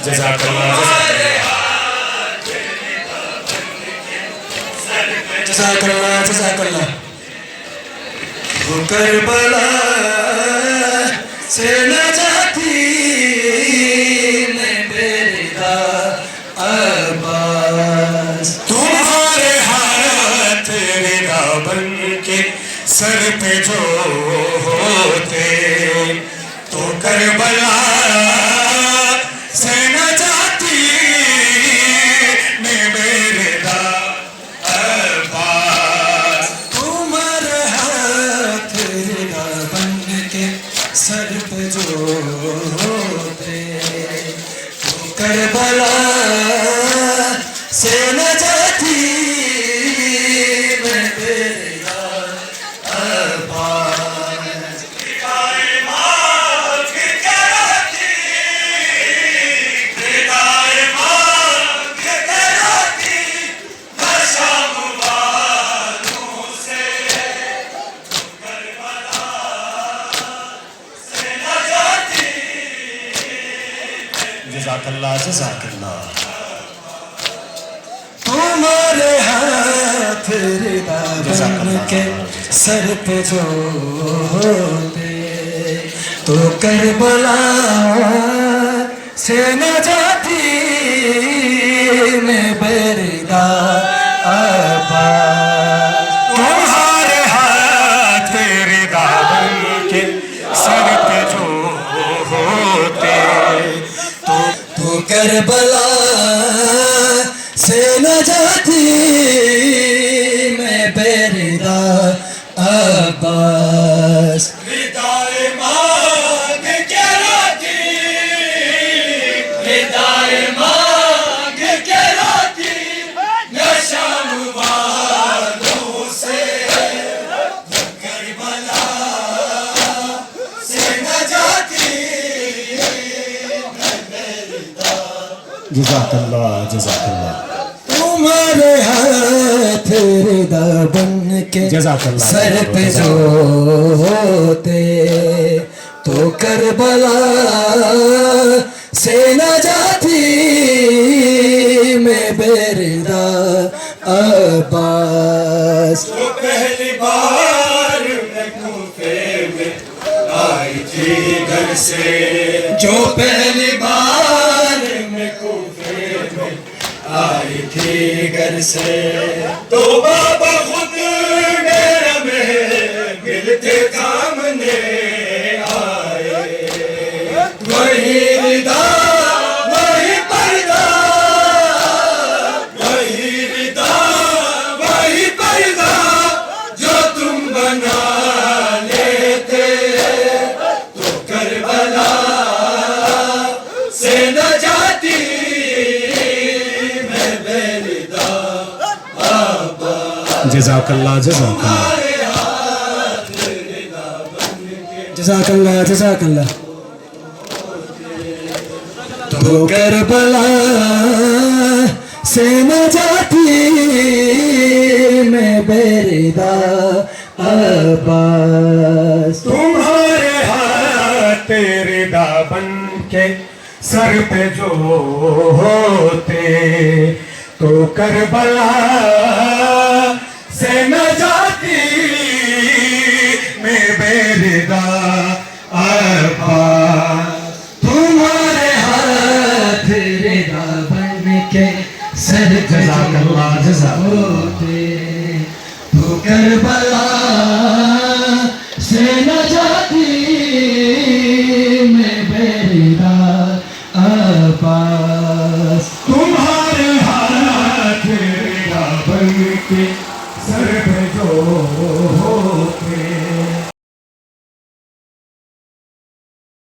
جزاک اللہ جزاک اللہ جزاک اللہ وہ کربلا سے نہ جاتی میرا عباس تمہارے ہاتھ رضا بن کے سر پہ جو ہوتے تو کربلا سے نہ جاتی میرا عباس تمہارے ہاتھ رضا بن کے سر پہ جو ہوتے تو کربلا سے نہ جاتی میرا عباس ردائے مانگ کے راتی ردائے مانگ کے راتی شام والوں سے کربلا سے نہ جاتی جزاک اللہ جزاک اللہ تمہارے ہاتھ رضا بن کے سر پہ جو ہوتے تو کربلا سے نہ جاتی میں بردا عباس تمہارے ہاتھ رضا بن کے سر پہ جو ہوتے تو کربلا سے نہ جاتی میں بردا عباس ردائے مانگ کے راتی ردائے مانگ کے راتی نہ شام والوں سے کربلا سے نہ جاتی جزاک اللہ جزاک اللہ تمہارے ہاتھ رضا بن کے سر پہ جو ہوتے تو کربلا سے نہ جاتی میں بردا عباس جو پہلی بار میں کوفے میں آئی تھی گھر سے جو پہلی بار میں کوفے میں آئی تھی گھر سے تو بابا خود میرا محفل کے سامنے آئے وہی رضا وہی پردہ وہی رضا وہی پردہ جو تم بنا لیتے تو کربلا سے نہ جاتی جزاک اللہ جزاک اللہ جزاک اللہ جزاک اللہ تو کربلا سے نہ جاتی میں بردا عباس تمہارے ہاتھ رضا بن کے سر پہ جو ہوتے تو کربلا سے نہ جاتی میں بردا عباس تمہارے ہاتھ رضا بن کے سر پہ جو ہوتے تو کربلا